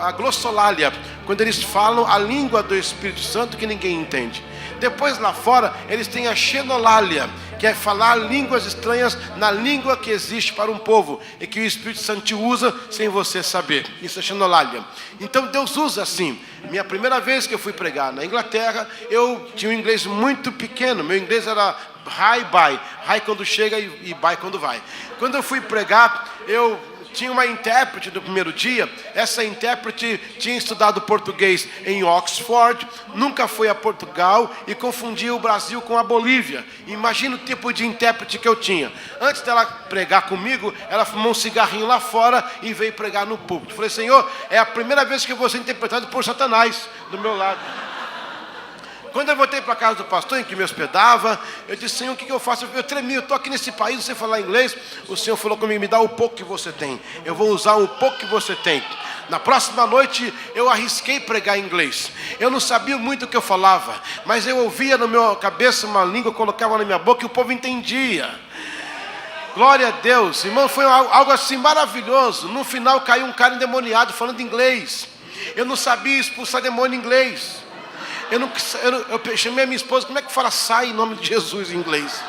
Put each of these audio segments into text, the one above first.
a glossolalia, quando eles falam a língua do Espírito Santo que ninguém entende. Depois lá fora, eles têm a xenolalia, que é falar línguas estranhas na língua que existe para um povo e que o Espírito Santo te usa sem você saber. Isso é xenolalia. Então Deus usa assim. Minha primeira vez que eu fui pregar na Inglaterra, eu tinha um inglês muito pequeno. Meu inglês era hi, bye. Hi quando chega e bye quando vai. Quando eu fui pregar, eu tinha uma intérprete do primeiro dia. Essa intérprete tinha estudado português em Oxford, nunca foi a Portugal e confundia o Brasil com a Bolívia. Imagina o tipo de intérprete que eu tinha. Antes dela pregar comigo, ela fumou um cigarrinho lá fora e veio pregar no púlpito. Falei: Senhor, é a primeira vez que eu vou ser interpretado por Satanás do meu lado. Quando eu voltei para a casa do pastor em que me hospedava, eu disse: Senhor, o que eu faço? Eu tremi, eu estou aqui nesse país, você falar inglês. O Senhor falou comigo: me dá o pouco que você tem. Eu vou usar o pouco que você tem. Na próxima noite eu arrisquei pregar em inglês. Eu não sabia muito o que eu falava, mas eu ouvia na minha cabeça uma língua, colocava na minha boca e o povo entendia. Glória a Deus, irmão, foi algo assim maravilhoso. No final caiu um cara endemoniado falando inglês. Eu não sabia expulsar demônio em inglês. Eu chamei a minha esposa: como é que fala sai em nome de Jesus em inglês?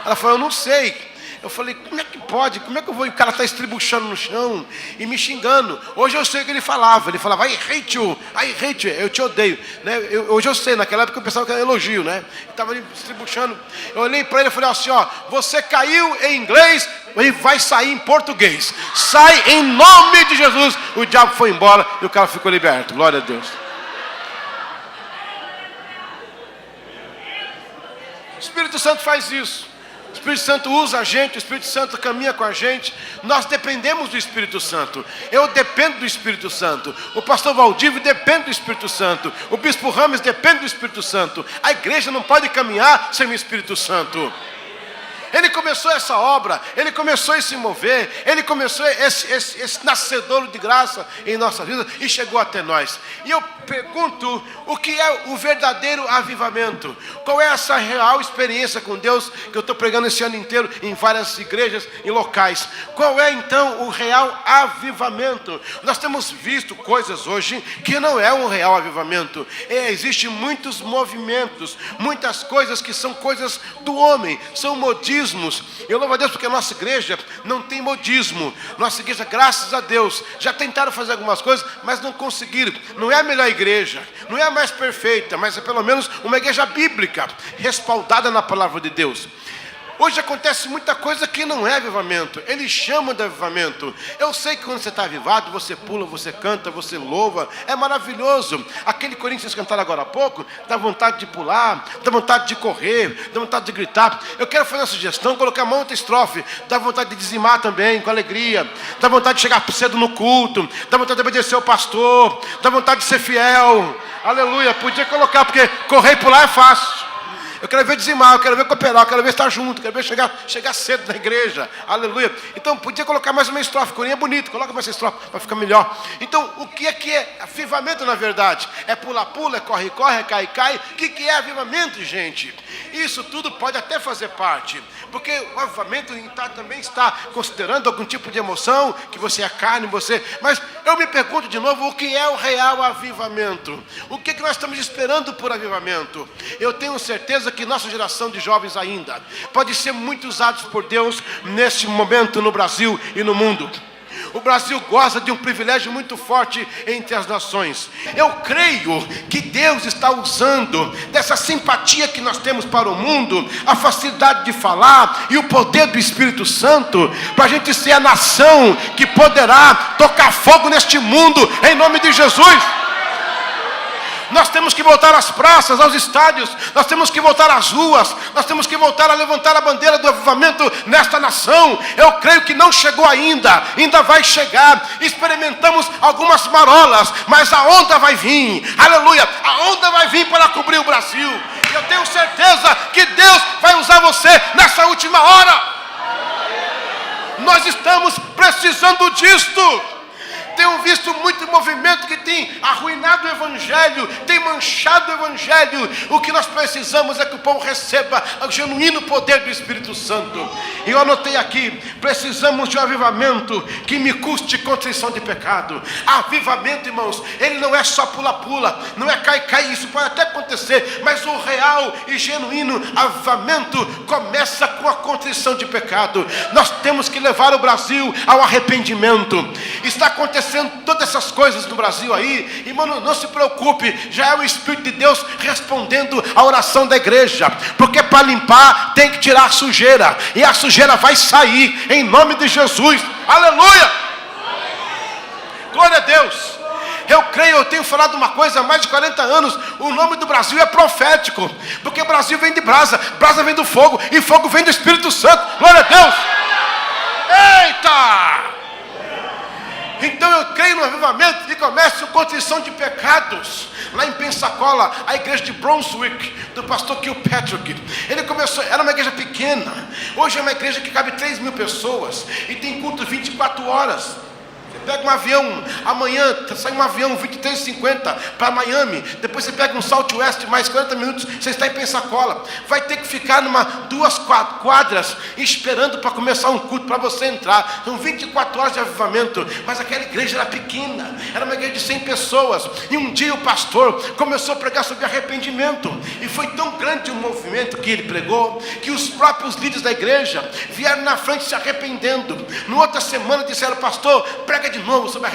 Ela falou: eu não sei. Eu falei: como é que pode? Como é que eu vou? E o cara está estribuchando no chão e me xingando. Hoje eu sei o que ele falava. Ele falava: I hate you, eu te odeio, né? Hoje eu sei, naquela época eu pensava que era elogio, né? Ele estava ali estribuchando. Eu olhei para ele e falei assim: ó, você caiu em inglês e vai sair em português. Sai em nome de Jesus. O diabo foi embora e o cara ficou liberto. Glória a Deus. O Espírito Santo faz isso. O Espírito Santo usa a gente, o Espírito Santo caminha com a gente. Nós dependemos do Espírito Santo. Eu dependo do Espírito Santo. O pastor Valdívio depende do Espírito Santo. O bispo Rames depende do Espírito Santo. A igreja não pode caminhar sem o Espírito Santo. Ele começou essa obra, ele começou a se mover, ele começou esse nascedouro de graça em nossas vidas e chegou até nós. E eu pergunto: o que é o verdadeiro avivamento? Qual é essa real experiência com Deus que eu estou pregando esse ano inteiro em várias igrejas e locais? Qual é então o real avivamento? Nós temos visto coisas hoje que não é um real avivamento. Existem muitos movimentos, muitas coisas que são coisas do homem, são modismos. Eu louvo a Deus porque a nossa igreja não tem modismo. Nossa igreja, graças a Deus, já tentaram fazer algumas coisas, mas não conseguiram. Não é a melhor igreja, não é a mais perfeita, mas é pelo menos uma igreja bíblica, respaldada na palavra de Deus. Hoje acontece muita coisa que não é avivamento. Eles chamam de avivamento. Eu sei que quando você está avivado, você pula, você canta, você louva. É maravilhoso. Aquele corinho que vocês cantaram agora há pouco, dá vontade de pular, dá vontade de correr, dá vontade de gritar. Eu quero fazer uma sugestão, colocar uma outra estrofe. Dá vontade de dizimar também, com alegria. Dá vontade de chegar cedo no culto. Dá vontade de obedecer ao pastor. Dá vontade de ser fiel. Aleluia. Podia colocar, porque correr e pular é fácil. Eu quero ver dizimar, eu quero ver cooperar, eu quero ver estar junto, eu quero ver chegar cedo na igreja. Aleluia. Então, podia colocar mais uma estrofe. Corinha é bonito, coloca mais essa estrofe para ficar melhor. Então, o que é avivamento na verdade? É pula-pula, é corre-corre, é cai-cai. O que é avivamento, gente? Isso tudo pode até fazer parte. Porque o avivamento também está considerando algum tipo de emoção, que você é carne, Mas eu me pergunto de novo: o que é o real avivamento? O que nós estamos esperando por avivamento? Eu tenho certeza que nossa geração de jovens ainda pode ser muito usados por Deus neste momento no Brasil e no mundo. O Brasil goza de um privilégio muito forte entre as nações. Eu creio que Deus está usando dessa simpatia que nós temos para o mundo, a facilidade de falar e o poder do Espírito Santo, para a gente ser a nação que poderá tocar fogo neste mundo, em nome de Jesus. Nós temos que voltar às praças, aos estádios. Nós temos que voltar às ruas. Nós temos que voltar a levantar a bandeira do avivamento nesta nação. Eu creio que não chegou ainda vai chegar. Experimentamos algumas marolas, mas a onda vai vir. Aleluia, a onda vai vir para cobrir o Brasil. E eu tenho certeza que Deus vai usar você nessa última hora. Nós estamos precisando disto. Tenho visto muito movimento que tem arruinado o Evangelho, tem manchado o Evangelho. O que nós precisamos é que o povo receba o genuíno poder do Espírito Santo. E eu anotei aqui: precisamos de um avivamento que me custe contrição de pecado. Avivamento, irmãos, ele não é só pula-pula, não é cai-cai, isso pode até acontecer, mas o real e genuíno avivamento começa com a contrição de pecado. Nós temos que levar o Brasil ao arrependimento. Está acontecendo todas essas coisas no Brasil aí, irmão, não se preocupe, já é o Espírito de Deus respondendo a oração da igreja, porque para limpar tem que tirar a sujeira, e a sujeira vai sair em nome de Jesus. Aleluia! Glória a Deus. Eu creio, eu tenho falado uma coisa há mais de 40 anos: o nome do Brasil é profético, porque o Brasil vem de brasa, brasa vem do fogo, e fogo vem do Espírito Santo. Glória a Deus. Eita! Então eu creio no avivamento e começo com contrição de pecados. Lá em Pensacola, a igreja de Brunswick, do pastor Kilpatrick, ele começou, era uma igreja pequena, hoje é uma igreja que cabe 3.000 pessoas, e tem culto 24 horas. Pega um avião, amanhã sai um avião 23h50 para Miami, depois você pega um Southwest, mais 40 minutos, você está em Pensacola. Vai ter que ficar duas quadras esperando para começar um culto, para você entrar. São 24 horas de avivamento. Mas aquela igreja era pequena, era uma igreja de 100 pessoas. E um dia o pastor começou a pregar sobre arrependimento, e foi tão grande o movimento que ele pregou, que os próprios líderes da igreja vieram na frente se arrependendo. No outra semana disseram: pastor, prega de novo sobre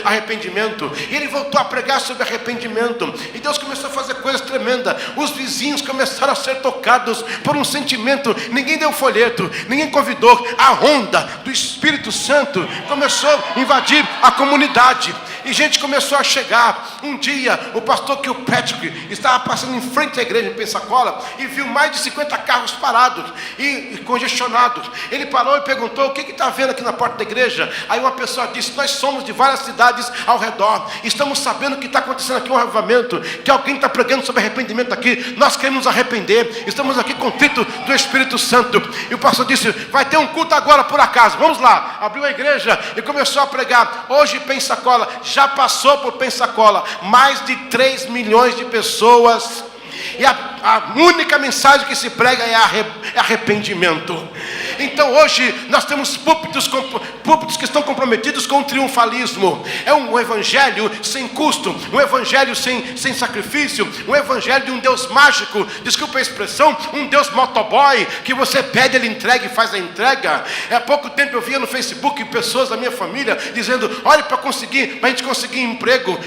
arrependimento. E ele voltou a pregar sobre arrependimento, e Deus começou a fazer coisas tremendas. Os vizinhos começaram a ser tocados por um sentimento. Ninguém deu folheto, ninguém convidou. A onda do Espírito Santo começou a invadir a comunidade, e gente começou a chegar. Um dia o pastor Kilpatrick estava passando em frente à igreja em Pensacola e viu mais de 50 carros parados e congestionados. Ele parou e perguntou: o que está vendo aqui na porta da igreja? Aí uma pessoa disse: nós somos de várias cidades ao redor, estamos sabendo que está acontecendo aqui um avivamento, que alguém está pregando sobre arrependimento aqui, nós queremos nos arrepender, estamos aqui contritos do Espírito Santo. E o pastor disse: vai ter um culto agora por acaso, vamos lá. Abriu a igreja e começou a pregar. Hoje Pensacola, já passou por Pensacola mais de 3 milhões de pessoas, e a única mensagem que se prega é arrependimento. Então hoje nós temos púlpitos que estão comprometidos com o triunfalismo. É um evangelho sem custo, um evangelho sem sacrifício, um evangelho de um Deus mágico, desculpa a expressão, um Deus motoboy, que você pede, ele entrega e faz a entrega. Há pouco tempo eu via no Facebook pessoas da minha família dizendo: olhe para a gente conseguir emprego,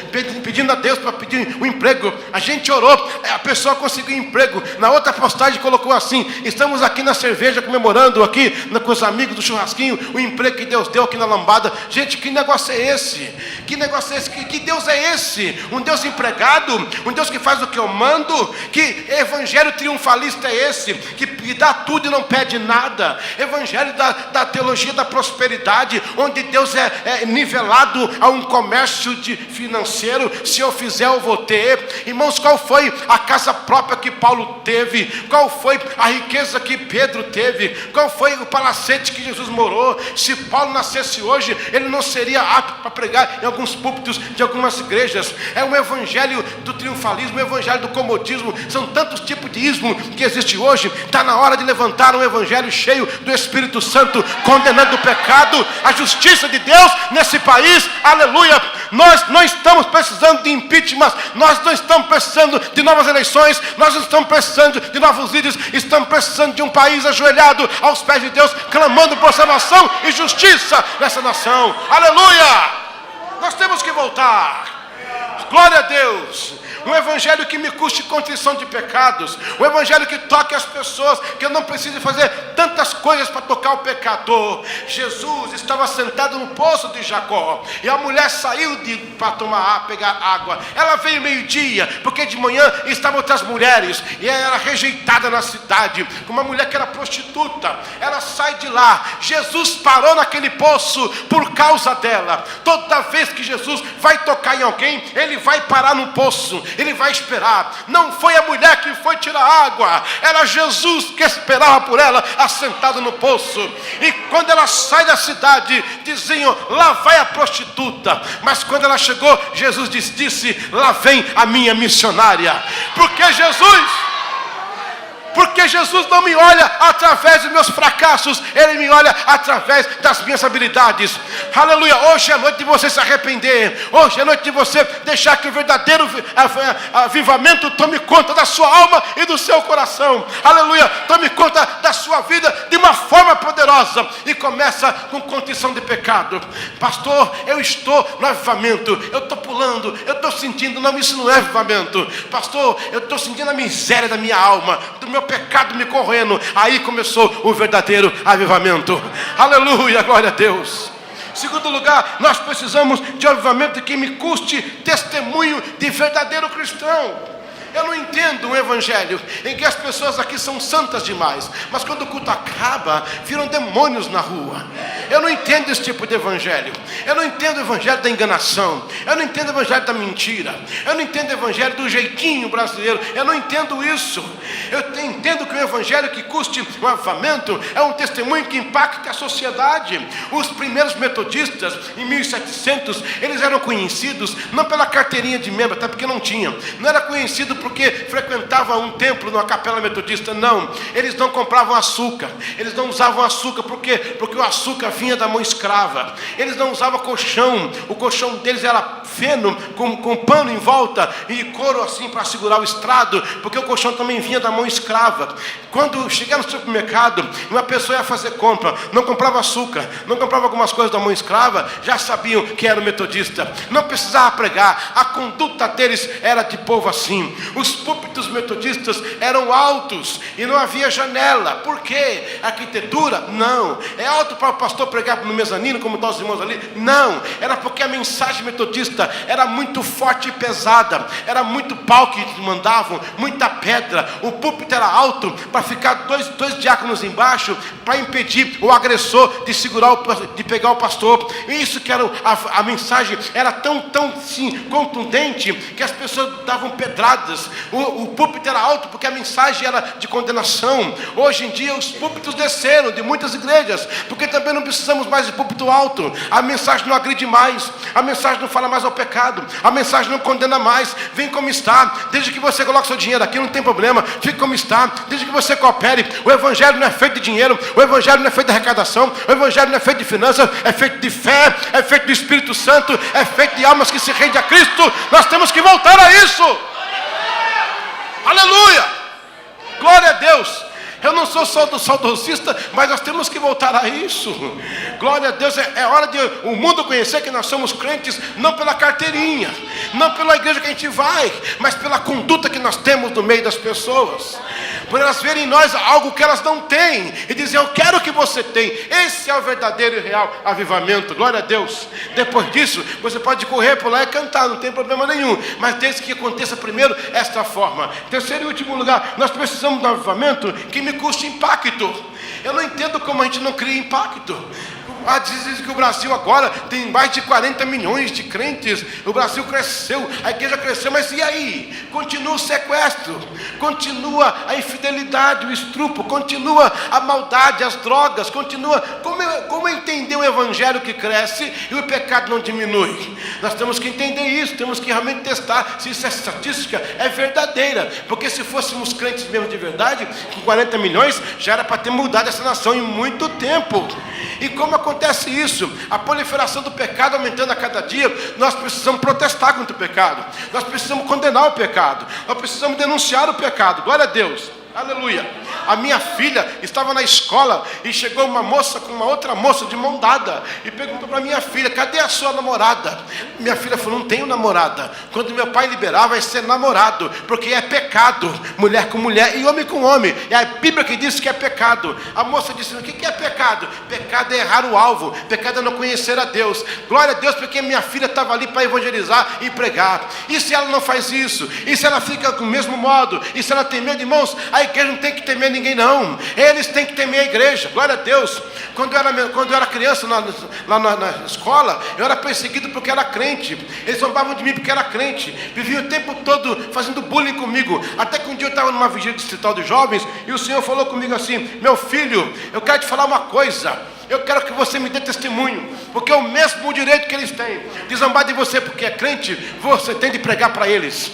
pedindo a Deus para pedir um emprego. A gente orou, a pessoa conseguiu emprego. Na outra postagem colocou assim: estamos aqui na cerveja comemorando aqui com os amigos do churrasquinho o emprego que Deus deu aqui na lambada. Gente, que negócio é esse? Que negócio é esse? Que Deus é esse? Um Deus empregado? Um Deus que faz o que eu mando? Que evangelho triunfalista é esse? Que dá tudo e não pede nada? Evangelho da teologia da prosperidade, onde Deus é nivelado a um comércio financeiro. Se eu fizer, eu vou ter. Irmãos, qual foi a casa própria que Paulo teve? Qual foi a riqueza que Pedro teve? Qual foi o palacete que Jesus morou? Se Paulo nascesse hoje, ele não seria apto para pregar em alguns púlpitos de algumas igrejas. É um evangelho do triunfalismo, um evangelho do comodismo. São tantos tipos de ismo que existe hoje. Está na hora de levantar um evangelho cheio do Espírito Santo, condenando o pecado, a justiça de Deus nesse país. Aleluia! Nós não estamos precisando de impeachment, nós não estamos precisando de novas eleições, nós não estamos precisando de novos líderes, estamos precisando de um país ajoelhado aos pés de Deus, clamando por salvação e justiça nessa nação. Aleluia! Nós temos que voltar. Glória a Deus. Um evangelho que me custe contrição de pecados, um evangelho que toque as pessoas, que eu não precise fazer tantas coisas para tocar o pecador. Jesus estava sentado no poço de Jacó, e a mulher saiu para pegar água. Ela veio meio-dia, porque de manhã estavam outras mulheres, e ela era rejeitada na cidade, uma mulher que era prostituta. Ela sai de lá, Jesus parou naquele poço por causa dela. Toda vez que Jesus vai tocar em alguém, ele vai parar no poço, ele vai esperar. Não foi a mulher que foi tirar água, era Jesus que esperava por ela, assentado no poço. E quando ela sai da cidade, diziam: lá vai a prostituta. Mas quando ela chegou, Jesus disse: lá vem a minha missionária. Porque Jesus não me olha através dos meus fracassos, Ele me olha através das minhas habilidades. Aleluia. Hoje é noite de você se arrepender. Hoje é noite de você deixar que o verdadeiro avivamento tome conta da sua alma e do seu coração. Aleluia. Tome conta da sua vida de uma forma poderosa. E começa com contrição de pecado. Pastor, eu estou no avivamento, eu estou pulando, eu estou sentindo. Não, isso não é avivamento. Pastor, eu estou sentindo a miséria da minha alma, do meu pecado me corroendo. Aí começou o verdadeiro avivamento. Aleluia, glória a Deus. Segundo lugar, nós precisamos de um avivamento que me custe testemunho de verdadeiro cristão. Eu não entendo um evangelho em que as pessoas aqui são santas demais, mas quando o culto acaba, viram demônios na rua. Eu não entendo esse tipo de evangelho. Eu não entendo o evangelho da enganação. Eu não entendo o evangelho da mentira. Eu não entendo o evangelho do jeitinho brasileiro. Eu não entendo isso. Eu entendo que o evangelho que custe um avivamento é um testemunho que impacte a sociedade. Os primeiros metodistas, em 1700, eles eram conhecidos não pela carteirinha de membro, até porque não tinha. Não era conhecido porque frequentava um templo numa capela metodista, não. Eles não compravam açúcar, eles não usavam açúcar, porque o açúcar vinha da mão escrava. Eles não usavam colchão, o colchão deles era feno, com pano em volta e couro assim para segurar o estrado, porque o colchão também vinha da mão escrava. Quando chegaram no supermercado, uma pessoa ia fazer compra, não comprava açúcar, não comprava algumas coisas da mão escrava, já sabiam que era o metodista. Não precisava pregar, a conduta deles era de povo assim. Os púlpitos metodistas eram altos e não havia janela. Por quê? Arquitetura? Não. É alto para o pastor pregar no mezanino, como estão os irmãos ali? Não. Era porque a mensagem metodista era muito forte e pesada. Era muito pau que mandavam, muita pedra. O púlpito era alto para ficar dois diáconos embaixo, para impedir o agressor de segurar, de pegar o pastor. E isso que era a mensagem era tão sim, contundente, que as pessoas davam pedradas. O púlpito era alto porque a mensagem era de condenação. Hoje em dia os púlpitos desceram de muitas igrejas, porque também não precisamos mais de púlpito alto. A mensagem não agride mais, a mensagem não fala mais ao pecado, a mensagem não condena mais. Vem como está, desde que você coloque seu dinheiro aqui, não tem problema, fique como está, desde que você coopere. O evangelho não é feito de dinheiro, o evangelho não é feito de arrecadação, o evangelho não é feito de finanças, é feito de fé, é feito do Espírito Santo, é feito de almas que se rendem a Cristo. Nós temos que voltar a isso. Aleluia! Glória a Deus! Eu não sou saudosista, mas nós temos que voltar a isso. Glória a Deus, é hora de o mundo conhecer que nós somos crentes, não pela carteirinha, não pela igreja que a gente vai, mas pela conduta que nós temos no meio das pessoas. Por elas verem em nós algo que elas não têm e dizer: eu quero que você tenha. Esse é o verdadeiro e real avivamento. Glória a Deus. Depois disso, você pode correr por lá e cantar, não tem problema nenhum, mas desde que aconteça primeiro esta forma. Terceiro e último lugar, nós precisamos de um avivamento que me custe impacto. Eu não entendo como a gente não cria impacto. Dizem que o Brasil agora tem mais de 40 milhões de crentes. O Brasil cresceu, a igreja cresceu, mas e aí? Continua o sequestro, continua a infidelidade, o estupro, continua a maldade, as drogas, continua. Como entender o evangelho que cresce e o pecado não diminui? Nós temos que entender isso, temos que realmente testar se essa estatística é verdadeira, porque se fôssemos crentes mesmo de verdade, com 40 milhões, já era para ter mudado essa nação em muito tempo. E como acontece isso? A proliferação do pecado aumentando a cada dia. Nós precisamos protestar contra o pecado, nós precisamos condenar o pecado, nós precisamos denunciar o pecado. Glória a Deus. Aleluia. A minha filha estava na escola e chegou uma moça com uma outra moça de mão dada e perguntou para minha filha: cadê a sua namorada? Minha filha falou: não tenho namorada. Quando meu pai liberar, vai ser namorado, porque é pecado, mulher com mulher e homem com homem. É a Bíblia que diz que é pecado. A moça disse: o que é pecado? Pecado é errar o alvo, pecado é não conhecer a Deus. Glória a Deus, porque minha filha estava ali para evangelizar e pregar. E se ela não faz isso? E se ela fica do mesmo modo? E se ela tem medo, irmãos? A igreja não tem que ter medo ninguém não. Eles têm que temer a igreja. Glória a Deus. Quando eu era criança lá na escola, eu era perseguido porque era crente. Eles zombavam de mim porque era crente. Viviam o tempo todo fazendo bullying comigo. Até que um dia eu estava numa vigília distrital de jovens e o Senhor falou comigo assim: meu filho, eu quero te falar uma coisa. Eu quero que você me dê testemunho, porque é o mesmo direito que eles têm de zombar de você porque é crente, você tem de pregar para eles.